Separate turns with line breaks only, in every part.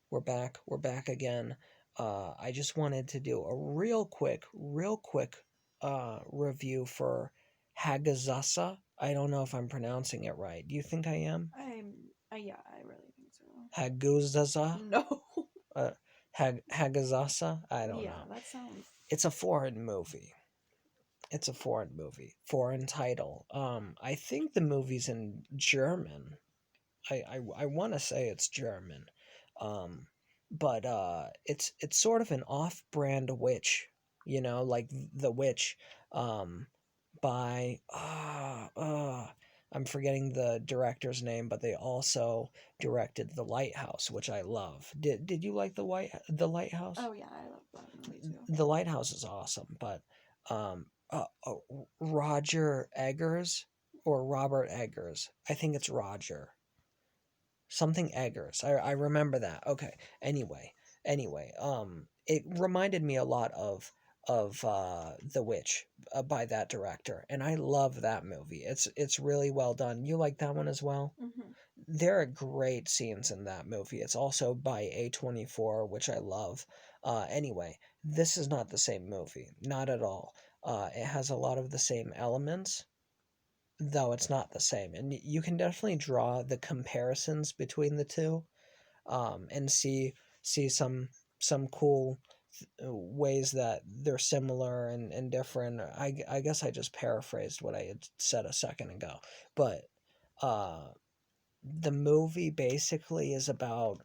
We're back again. I just wanted to do a real quick review for Hagazussa. I don't know if I'm pronouncing it right. Do you think I am?
Yeah, I really think so.
Hagazussa?
No.
Uh, Hagazussa? I don't
Yeah,
know.
that sounds.
It's a foreign movie. It's a foreign movie. Foreign title. I think the movie's in German. I want to say it's German, um, but it's sort of an off-brand witch, like the witch, um, by I'm forgetting the director's name, but they also directed The Lighthouse, which I love. Did you like the Lighthouse?
Oh yeah, I love that movie too.
The Lighthouse is awesome, but um, Roger Eggers or Robert Eggers, I think it's Roger something Eggers. I remember that. Okay. Anyway, it reminded me a lot of The Witch by that director, and I love that movie. It's really well done. You like that one as well?
Hmm.
There are great scenes in that movie. It's also by A24, which I love. Anyway, this is not the same movie, not at all. It has a lot of the same elements, though it's not the same. And you can definitely draw the comparisons between the two, and see some cool ways that they're similar and different. I guess I just paraphrased what I had said a second ago, but uh, the movie basically is about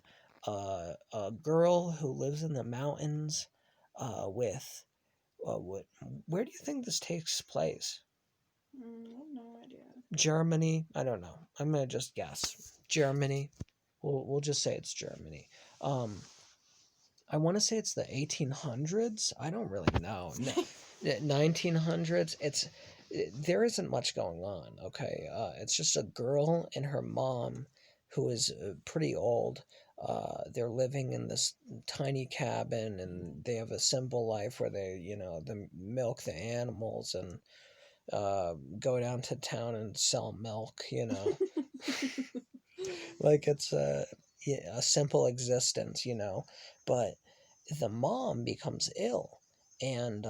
a girl who lives in the mountains with what, where do you think this takes place?
I have no idea.
Germany? I don't know. I'm gonna just guess. Germany. We'll just say it's Germany. Um, I want to say it's the 1800s. I don't really know. 1900s. There isn't much going on. Okay, it's just a girl and her mom, who is pretty old. They're living in this tiny cabin, and they have a simple life where they milk the animals and go down to town and sell milk. Like it's a simple existence, but the mom becomes ill and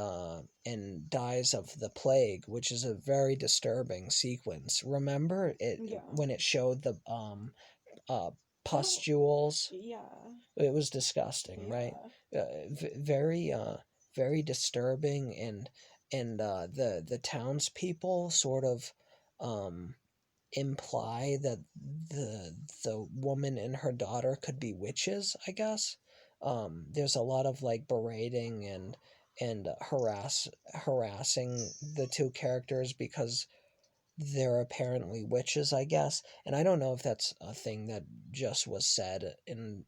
dies of the plague, which is a very disturbing sequence. Remember it
Yeah.
when it showed the uh
I don't.
pustules?
Yeah.
It was disgusting, right?
Yeah.
Very very disturbing, and the townspeople sort of um imply that the the woman and her daughter could be witches, I guess. There's a lot of like berating and harassing the two characters because they're apparently witches, I guess. And I don't know if that's a thing that just was said in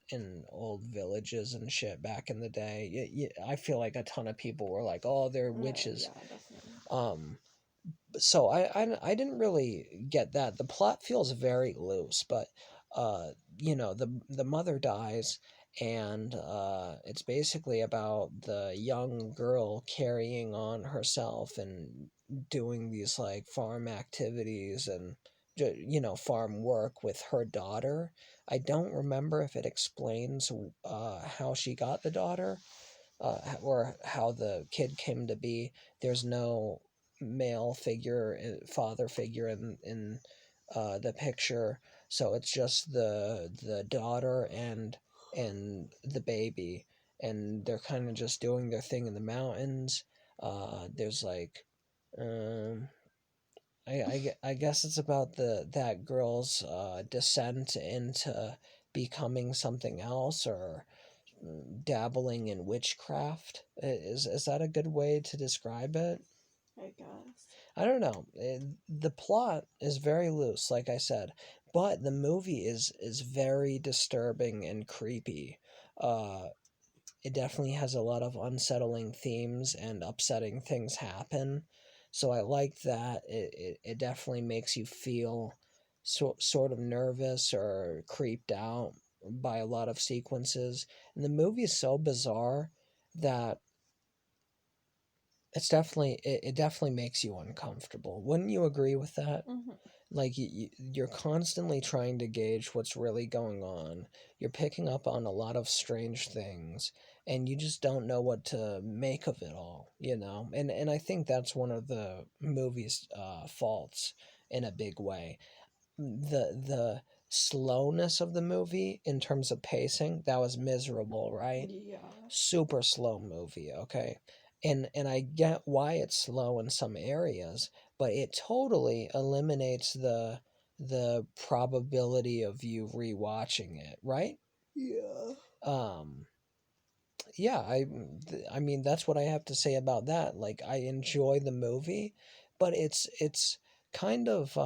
old villages and shit back in the day. I feel like a ton of people were like, "Oh, they're witches."
Yeah, definitely.
Um, so I didn't really get that. The plot feels very loose, but the mother dies, and it's basically about the young girl carrying on herself and doing these like farm activities and farm work with her daughter. I don't remember if it explains how she got the daughter, or how the kid came to be. There's no male figure, father figure in the picture, so it's just the daughter and the baby, and they're kind of just doing their thing in the mountains. There's like, um, I guess it's about that girl's descent into becoming something else, or dabbling in witchcraft. Is that a good way to describe it?
I guess.
I don't know. The plot is very loose, like I said, but the movie is very disturbing and creepy. Uh, it definitely has a lot of unsettling themes and upsetting things happen. So I like that. It definitely makes you feel sort of nervous or creeped out by a lot of sequences. And the movie is so bizarre that it definitely makes you uncomfortable. Wouldn't you agree with that?
Hmm.
Like you're constantly trying to gauge what's really going on. You're picking up on a lot of strange things, and you just don't know what to make of it all, you know. And I think that's one of the movie's faults in a big way. The slowness of the movie in terms of pacing, that was miserable, right?
Yeah.
Super slow movie, okay? And I get why it's slow in some areas, but it totally eliminates the probability of you rewatching it, right?
Yeah.
Um yeah, I mean that's what I have to say about that. Like I enjoy the movie, but it's kind of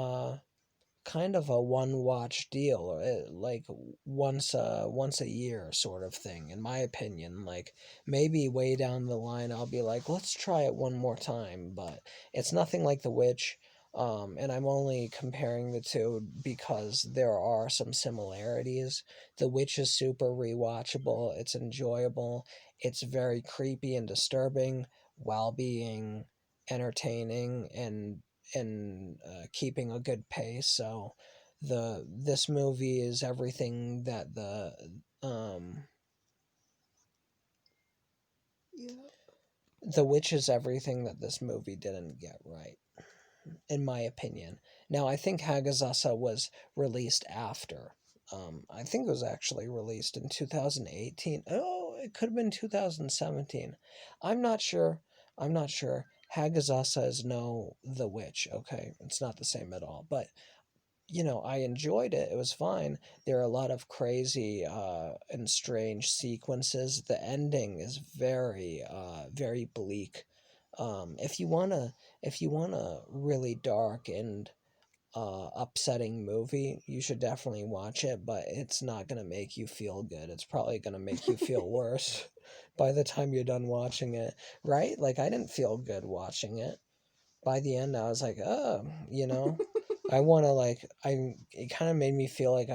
kind of a one watch deal, like once a year sort of thing in my opinion. Like maybe way down the line I'll be like, let's try it one more time, but it's nothing like The Witch. And I'm only comparing the two because there are some similarities. The Witch is super rewatchable, it's enjoyable, it's very creepy and disturbing while being entertaining and keeping a good pace. So this movie is everything that
Yeah.
the Witch is everything that this movie didn't get right, in my opinion. Now I think Hagazussa was released after. I think it was actually released in 2018. Oh, it could have been 2017. I'm not sure. I'm not sure. Hagazussa is no The Witch. Okay, it's not the same at all. But I enjoyed it. It was fine. There are a lot of crazy and strange sequences. The ending is very bleak. If you want a really dark and upsetting movie, you should definitely watch it. But it's not gonna make you feel good. It's probably gonna make you feel worse by the time you're done watching it. Right? Like I didn't feel good watching it. By the end, I was like, oh, I want to like, it kind of made me feel like